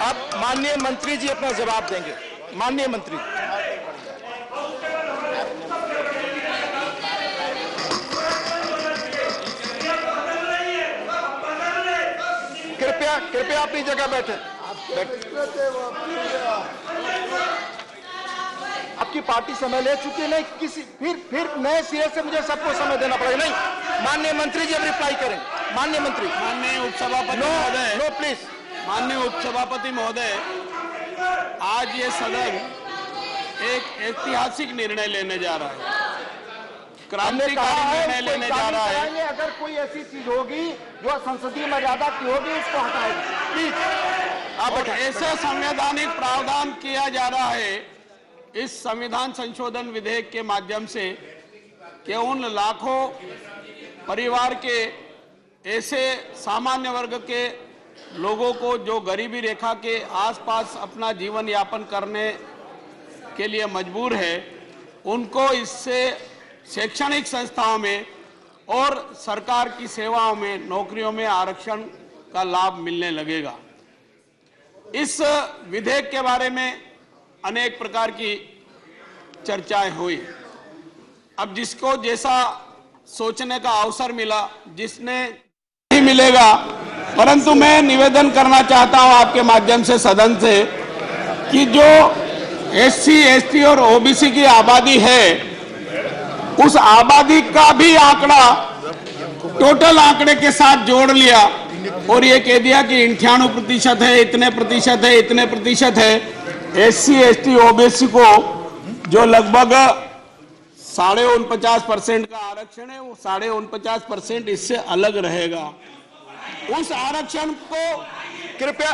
अब माननीय मंत्री जी अपना जवाब देंगे। माननीय मंत्री, कृपया अपनी जगह बैठे। आपकी पार्टी समय ले चुकी है, नहीं फिर नए सिरे से मुझे सबको समय देना पड़ेगा। नहीं, माननीय मंत्री जी अब रिप्लाई करें। माननीय मंत्री, माननीय उपसभापति महोदय, नो प्लीज। माननीय उपसभापति महोदय, आज ये सदन एक ऐतिहासिक निर्णय लेने जा रहा है, क्रांतिकारी निर्णय लेने जा रहा है। अगर कोई ऐसी चीज होगी जो संसदीय मर्यादा की होगी, उसको हटाएगी प्लीज। और ऐसे संवैधानिक प्रावधान किया जा रहा है इस संविधान संशोधन विधेयक के माध्यम से कि उन लाखों परिवार के ऐसे सामान्य वर्ग के लोगों को जो गरीबी रेखा के आसपास अपना जीवन यापन करने के लिए मजबूर है, उनको इससे शैक्षणिक संस्थाओं में और सरकार की सेवाओं में, नौकरियों में आरक्षण का लाभ मिलने लगेगा। इस विधेयक के बारे में अनेक प्रकार की चर्चाएं हुई। अब जिसको जैसा सोचने का अवसर मिला, जिसने नहीं मिलेगा, परंतु मैं निवेदन करना चाहता हूं आपके माध्यम से सदन से कि जो SC, ST और OBC की आबादी है, उस आबादी का भी आंकड़ा टोटल आंकड़े के साथ जोड़ लिया और ये कह दिया कि 98% है, इतने प्रतिशत है, इतने प्रतिशत है। SC, ST, OBC को जो लगभग 49.5% का आरक्षण है, वो 49.5% इससे अलग रहेगा। उस आरक्षण को कृपया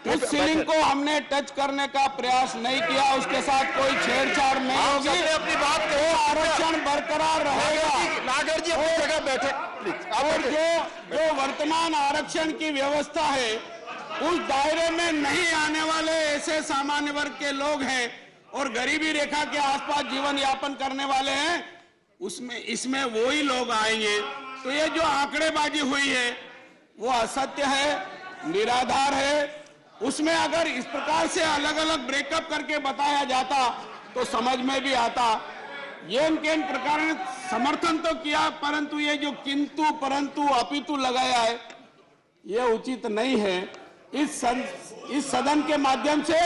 उस सीलिंग को हमने टच करने का प्रयास नहीं किया, उसके साथ कोई छेड़छाड़ नहीं होगी, अपनी बात कहो, आरक्षण बरकरार रहेगा। नागर जी अपनी जगह बैठे। और जो वर्तमान आरक्षण की व्यवस्था है, उस दायरे में नहीं आने वाले ऐसे सामान्य वर्ग के लोग हैं और गरीबी रेखा के आसपास जीवन यापन करने वाले हैं, इसमें वही लोग आएंगे। तो ये जो आंकड़ेबाजी हुई है वो असत्य है, निराधार है। उसमें अगर इस प्रकार से अलग अलग ब्रेकअप करके बताया जाता तो समझ में भी आता। ये इनके प्रकार ने समर्थन तो किया, परंतु ये जो किंतु परंतु अपितु लगाया है, ये उचित नहीं है। इस सदन के माध्यम से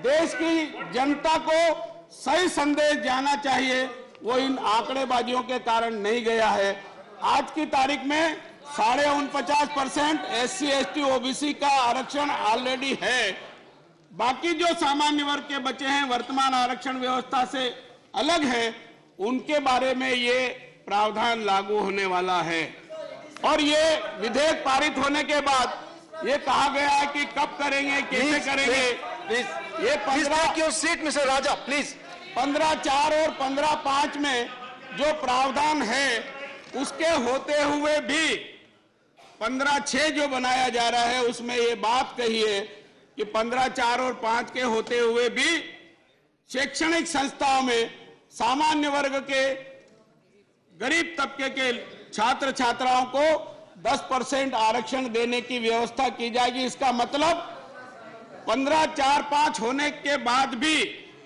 देश की जनता को सही संदेश जाना चाहिए, वो इन आंकड़ेबाजियों के कारण नहीं गया है। आज की तारीख में 49.5% SC, ST, OBC का आरक्षण ऑलरेडी है। बाकी जो सामान्य वर्ग के बचे हैं, वर्तमान आरक्षण व्यवस्था से अलग है, उनके बारे में ये प्रावधान लागू होने वाला है। और ये विधेयक पारित होने के बाद ये कहा गया है कि कब करेंगे, कैसे करेंगे। ये 15 सीट मिस्टर राजा प्लीज 15(4) और 15(5) में जो प्रावधान है, उसके होते हुए भी 15(6) जो बनाया जा रहा है, उसमें ये बात कही है कि 15(4) और 5 के होते हुए भी शैक्षणिक संस्थाओं में सामान्य वर्ग के, गरीब तबके के छात्र छात्राओं को 10% आरक्षण देने की व्यवस्था की जाएगी। इसका मतलब 15(4)(5) होने के बाद भी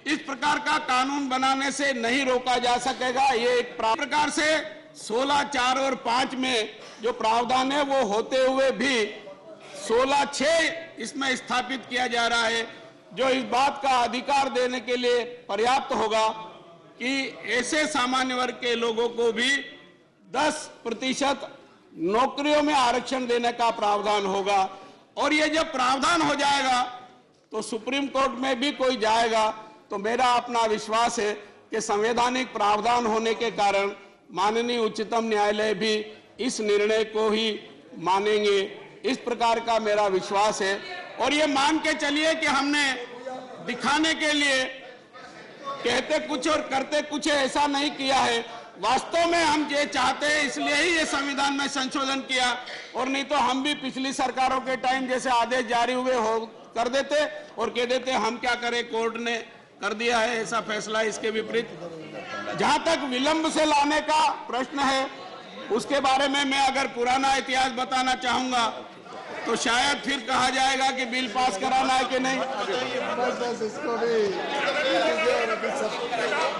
इस प्रकार का कानून बनाने से नहीं रोका जा सकेगा। ये एक प्रकार से 16(4) और 5 में जो प्रावधान है, वो होते हुए भी 16(6) इसमें स्थापित किया जा रहा है, जो इस बात का अधिकार देने के लिए पर्याप्त होगा कि ऐसे सामान्य वर्ग के लोगों को भी 10% नौकरियों में आरक्षण देने का प्रावधान होगा। और ये जब प्रावधान हो जाएगा तो सुप्रीम कोर्ट में भी कोई जाएगा, तो मेरा अपना विश्वास है कि संवैधानिक प्रावधान होने के कारण माननीय उच्चतम न्यायालय भी इस निर्णय को ही मानेंगे। इस प्रकार का मेरा विश्वास है। और ये मान के चलिए कि हमने दिखाने के लिए कहते कुछ और करते कुछ, ऐसा नहीं किया है। वास्तव में हम ये चाहते हैं, इसलिए ही ये संविधान में संशोधन किया, और नहीं तो हम भी पिछली सरकारों के टाइम जैसे आदेश जारी हुए हो कर देते और कह देते हम क्या करें, कोर्ट ने कर दिया है ऐसा फैसला, इसके विपरीत। जहां तक विलंब से लाने का प्रश्न है, उसके बारे में मैं अगर पुराना इतिहास बताना चाहूंगा तो शायद फिर कहा जाएगा कि बिल पास कराना है कि नहीं। बस इसको भी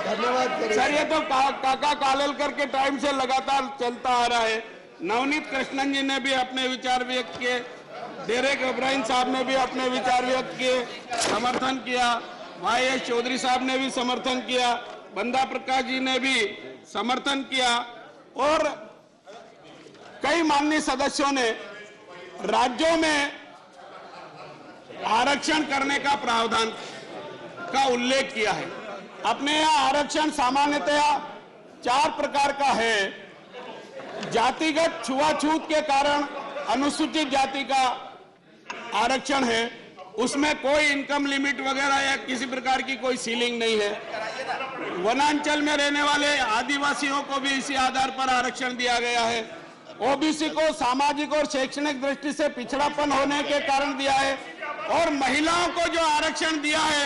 धन्यवाद करें। सर, ये तो काका कालेलकर के टाइम से लगातार चलता आ रहा है। नवनीत कृष्णन जी ने भी अपने विचार व्यक्त किए, डेरेक ओब्रायन साहब ने भी अपने विचार व्यक्त किए, समर्थन किया, YS चौधरी साहब ने भी समर्थन किया, बंदा प्रकाश जी ने भी समर्थन किया और कई माननीय सदस्यों ने राज्यों में आरक्षण करने का प्रावधान का उल्लेख किया है। अपने यहाँ आरक्षण सामान्यतया 4 प्रकार का है। जातिगत छुआछूत के कारण अनुसूचित जाति का आरक्षण है, उसमें कोई इनकम लिमिट वगैरह या किसी प्रकार की कोई सीलिंग नहीं है। वनांचल में रहने वाले आदिवासियों को भी इसी आधार पर आरक्षण दिया गया है। ओबीसी को सामाजिक और शैक्षणिक दृष्टि से पिछड़ापन होने के कारण दिया है और महिलाओं को जो आरक्षण दिया है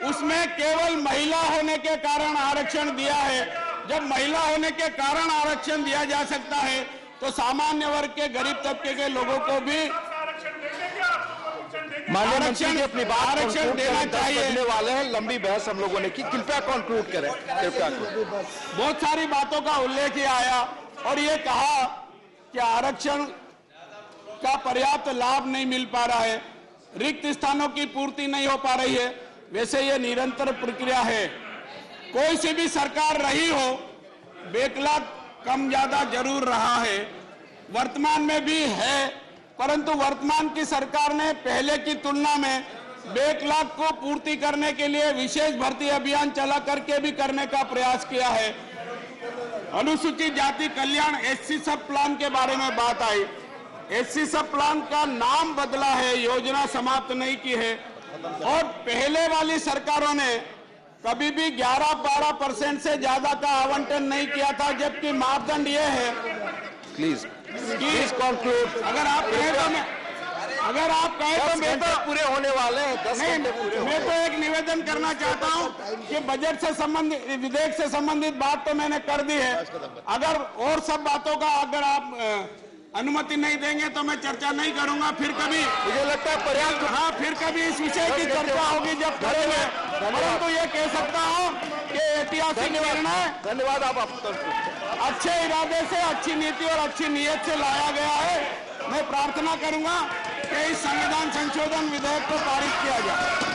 उसमें केवल महिला होने के कारण आरक्षण दिया है। जब महिला होने के कारण आरक्षण दिया जा सकता है तो सामान्य वर्ग के गरीब तबके के लोगों को भी माननीय मंत्री जी अपनी बात आरक्षण देना चाहिए। करने वाले हैं, लंबी बहस हम लोगों ने की, कृपया कंक्लूड करें, कृपया। बहुत सारी बातों का उल्लेख ये आया और ये कहा कि आरक्षण का पर्याप्त लाभ नहीं मिल पा रहा है, रिक्त स्थानों की पूर्ति नहीं हो पा रही है। वैसे ये निरंतर प्रक्रिया है, कोई सी भी सरकार रही हो, बैकलॉग कम ज्यादा जरूर रहा है, वर्तमान में भी है, परंतु वर्तमान की सरकार ने पहले की तुलना में बैकलॉग को पूर्ति करने के लिए विशेष भर्ती अभियान चला करके भी करने का प्रयास किया है। अनुसूचित जाति कल्याण SC सब प्लान के बारे में बात आई। SC सब प्लान का नाम बदला है, योजना समाप्त नहीं की है और पहले वाली सरकारों ने कभी भी 11-12% से ज्यादा का आवंटन नहीं किया था, जबकि मापदंड ये है प्लीज कंक्लूड। अगर आप कहें तो मैं तो पूरे होने वाले हैं, 10 नहीं, घंटे पूरे मैं तो एक निवेदन करना चाहता हूं कि बजट से संबंधित, विधेयक से संबंधित बात तो मैंने कर दी है। अगर और सब बातों का अगर आप अनुमति नहीं देंगे तो मैं चर्चा नहीं करूंगा। फिर कभी मुझे लगता है पर्याप्त। हाँ, फिर कभी इस विषय की चर्चा होगी जब करेंगे। परंतु ये कह सकता हूँ कि ऐतिहासिक निर्णय, धन्यवाद। आप अच्छे इरादे से, अच्छी नीति और अच्छी नीयत से लाया गया है। मैं प्रार्थना करूंगा कि इस संविधान संशोधन विधेयक को पारित किया जाए।